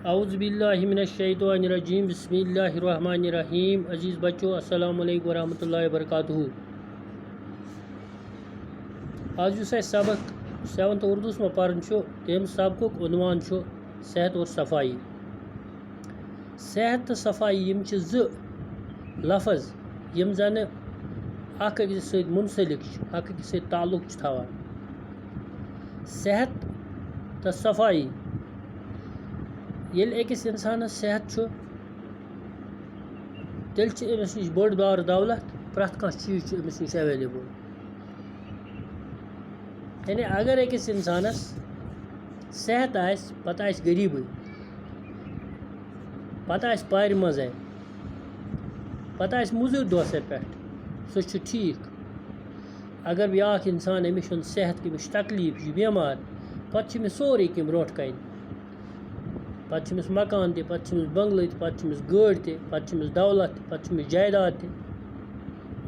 اعوذ باللہ من الشیطان الرجیم بسم اللہ الرحمن الرحیم. عزیز بچوں السلام علیکم ورحمۃ اللہ وبرکاتہ. آج اس سبق 7th اردوس میں پرن تم سبق عنوان صحت اور صفائی. صحت تو صفائی یم زٕ لفظ یم زن اکھ أکِس سۭتۍ منسلک اکھ أکِس سۭتۍ تعلق تھاوان. صحت تو صفائی ییٚلہِ أکِس اِنسانس صحت تیٚلہِ چھِ أمِس نِش بٔڑ بار دولت پرٛٮ۪تھ کانٛہہ چیٖز چھُ أمِس نِش ایویلیبل. یعنی اگر أکِس اِنسانس صحت آسہِ پتہٕ آسہِ غریٖبٕے پتہٕ آسہِ پارِ منٛزَے پتہٕ آسہِ موٚزوٗرۍ دۄہسٕے پٮ۪ٹھ سُہ چھُ ٹھیٖک. اگر بیٛاکھ اِنسان أمِس چھُنہٕ صحت أمِس چھُ تکلیٖف یہِ چھُ بٮ۪مار پتہٕ چھُ أمِس سورُے کینٛہہ برونٛٹھ کَنہِ. پتہٕ چھُ أمِس مکان تہِ پتہٕ چھُ أمِس بنٛگلہٕ تہِ پتہٕ چھُ أمِس گٲڑۍ تہِ پتہٕ چھُ أمِس دولت تہِ پتہٕ چھُ أمِس جایداد تہِ.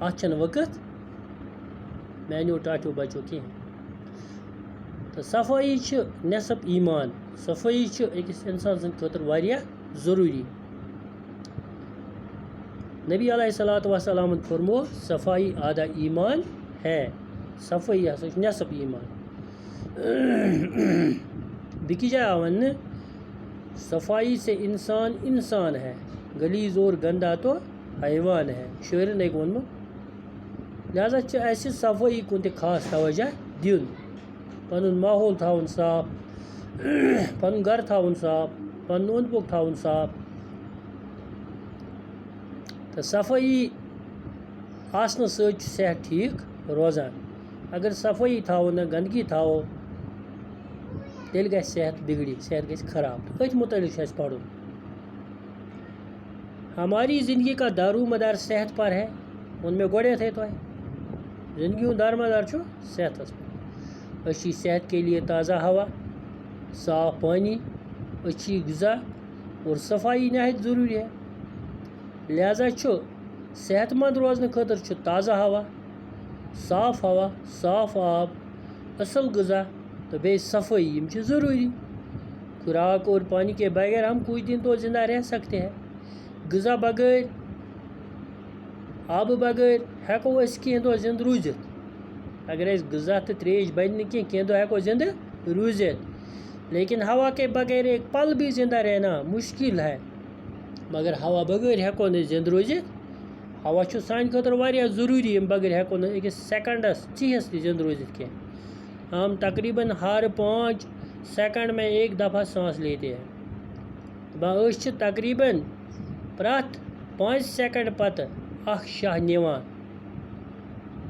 اَتھ چھَنہٕ وقت میٛانیو ٹاٹھیو بچو کینٛہہ. تہٕ صفٲیی چھِ نٮ۪صٕف ایٖمان. صفٲیی چھِ أکِس اِنسان سٕنٛدِ خٲطرٕ واریاہ ضروٗری. نبی علیہ الصلوٰۃ وسلامن فرمو صفائی آدھا ایمان ہے. صفٲیی ہسا چھِ نٮ۪صٕف ایٖمان. بیٚکِس جایہِ آو وننہٕ صفائی سے انسان انسان ہے گلیز اور گندا تو حیوان ہے. شٲعرن أکۍ ووٚنمُت. لہذا چھِ اَسہِ صفٲیی کُن تہِ خاص توجہ دیُن. پنُن ماحول تھاوُن صاف پنُن گرٕ تھاوُن صاف پنُن اوٚنٛد پوٚک تھاوُن صاف. تہٕ صفٲیی آسنہٕ سۭتۍ چھُ صحت ٹھیٖک روزان. اگر صفٲیی تھاوو نہٕ گنٛدگی تھاوو تیٚلہِ گژھِ صحت بِگڑِ صحت گژھِ خراب. تہٕ أتھۍ متعلق چھُ اَسہِ پرُن. ہماری زندگی کا دارو مدار صحت پر ہے. ووٚن مےٚ گۄڈٮ۪تھٕے تۄہہِ زندگی ہُنٛد دارمدار چھُ صحتس پٮ۪ٹھ. أچھی صحت کے لیے تازہ ہوا صاف پانی اچھی غذا اور صفائی نہایت ضروٗری ہے. لہذا چھُ صحت مند روزنہٕ خٲطرٕ چھُ تازہ ہوا صاف ہوا صاف آب اصل غذا تو بیٚیہِ صفٲیی یِم چھِ ضروٗری. خوراک اور پانی کے بغیر ہم کچھ دن تو زندہ رہ سکتے ہیں. غذا بغٲر آبہٕ بغٲر ہٮ۪کو أسۍ کینٛہہ دۄہ زندٕ روٗزِتھ. اگر اَسہِ غذا تہٕ ترٛیش بنہِ نہٕ کینٛہہ دۄہ ہٮ۪کو زندٕ روٗزِتھ. لیکن ہوا کے بغیر ایک پل بھی زندہ رہنا مشکل ہے. مگر ہوا بغٲر ہٮ۪کو نہٕ أسۍ زندٕ روٗزِتھ. ہوا چھُ سانہِ خٲطرٕ واریاہ ضروٗری ییٚمہِ بغٲر ہٮ۪کو نہٕ أکِس سیکنڈس ژیٚہس تہِ زندٕ روٗزِتھ کینٛہہ. ہم تقریباً ہر 5 سیکنڈ میں ایک دفعہ سانس لیتے ہیں. أسۍ چھِ تقریباً پرٛٮ۪تھ 5 سیکنڈ پتہٕ اکھ شاہ نِوان.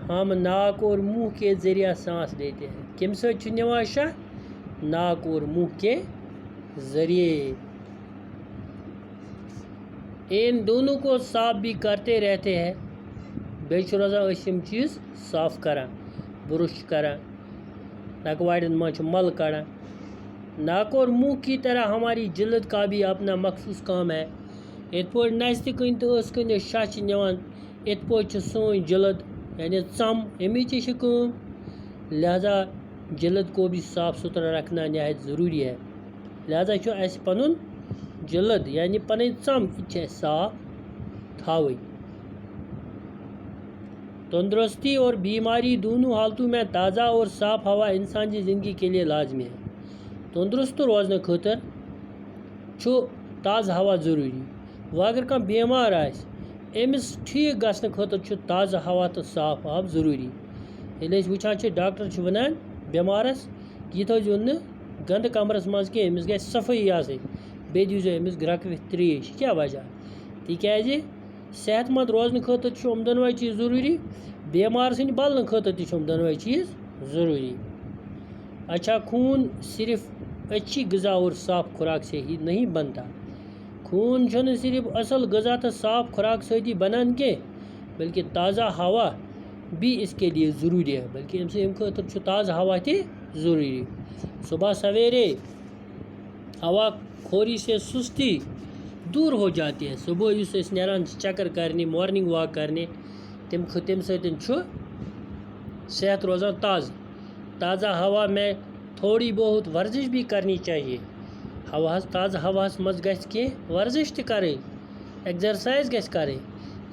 ہم ناک اور منہ کے ذریعہ سانس لیتے ہیں. کَمہِ سۭتۍ چھُ نِوان شاہ؟ ناک اور منہ کے ذریعے. ان دونوں کو صاف بھی کرتے رہتے ہیں. بیٚیہِ چھُ روزان أسۍ یِم چیٖز صاف کران برش چھِ کران نَکہٕ واڑٮ۪ن منٛز چھِ مل کڑان. ناک اور منہ کی طرح ہماری جلد کا بھی اپنا مخصوص کام ہے. یِتھ پٲٹھۍ نَستہِ کِنۍ تہٕ ٲسہٕ کِنۍ أسۍ شاہ چھِ نِوان یِتھ پٲٹھۍ چھِ سٲنۍ جلد یعنی ژم اَمِچ تہِ چھِ کٲم. لہذا جلد کو بھی صاف ستھرا رکھنا نہایت ضروٗری ہے. لہذا چھُ اَسہِ پنُن جلد یعنی پنٕنۍ ژم یہِ چھِ اَسہِ صاف تھاوٕنۍ. تندرستی اور بیماری دونوں حالتوں میں تازہ اور صاف ہوا انسانی زندگی کے لیے لازمی ہے. تندرست روزنہٕ خٲطرٕ چھُ تازٕ ہوا ضروٗری. وۄنۍ اگر کانٛہہ بٮ۪مار آسہِ أمِس ٹھیٖک گژھنہٕ خٲطرٕ چھُ تازٕ ہوا تہٕ صاف آب ضروٗری. ییٚلہِ أسۍ وٕچھان چھِ ڈاکٹر چھِ وَنان بٮ۪مارَس یہِ تھٲیزیون نہٕ گنٛدٕ کمرس منٛز کینٛہہ أمِس گژھِ صفٲیی آسٕنۍ بیٚیہِ دیٖزیو أمِس گرٛٮ۪کوِتھ ترٛیش. یہِ کیٛاہ وجہ؟ تِکیٛازِ صحت منٛد روزنہٕ خٲطرٕ چھُ یِم دۄنوَے چیٖز ضروٗری. بٮ۪مار سٕنٛدِ بلنہٕ خٲطرٕ تہِ چھِ یِم دۄنوَے چیٖز ضروٗری. اچھا خون صرف اچھی غذا اور صاف خوراک سے ہی نہیں بنتا. خوٗن چھُنہٕ صرف اصل غذا تہٕ صاف خوراک سۭتی بنان کینٛہہ بلکہ تازہ ہوا بھی اس کے لیے ضروٗری ہے. بلکہ اَمہِ خٲطرٕ چھُ تازٕ ہوا تہِ ضروٗری. صبح سویرے ہوا خوری سے سستی دور ہو جاتی ہے. صبح یُس أسۍ نیران چھِ چکر کرنہِ مارننگ واک کرنہِ تَمہِ سۭتۍ چھُ صحت روزان تازہ. تازہ ہوا میں تھوڑی بہت ورزش بھی کرنی چاہیے. ہواہس تازہ ہواہس مز گژھِ کینٛہہ ورزش تہِ کرٕنۍ ایگزرسائز گژھِ کرٕنۍ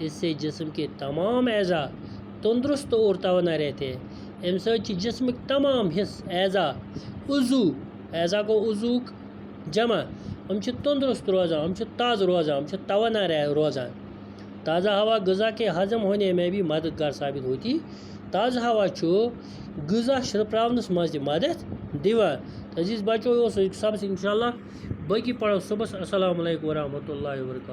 اس سے جسم کے تمام اعضاء تندرست اور توانا رہتے ہیں امہِ سۭتۍ چھِ جسمٕکۍ تمام حصہٕ عضو گوٚو عضوُک جمع یِم چھِ تندرست روزان یِم چھِ تازٕ روزان یِم چھِ توانا روزان تازہ ہوا غذا کے ہضم ہونے میں بھی مددگار ثابت ہوتی تازہ ہوا چھُ غذا شرٛپراونس منٛز تہِ مدد دِوان عزیٖز بچو اوس سبق انشاءاللہ باقی پڑھو صبحس السلام علیکم ورحمۃ اللہ وبرکاتہ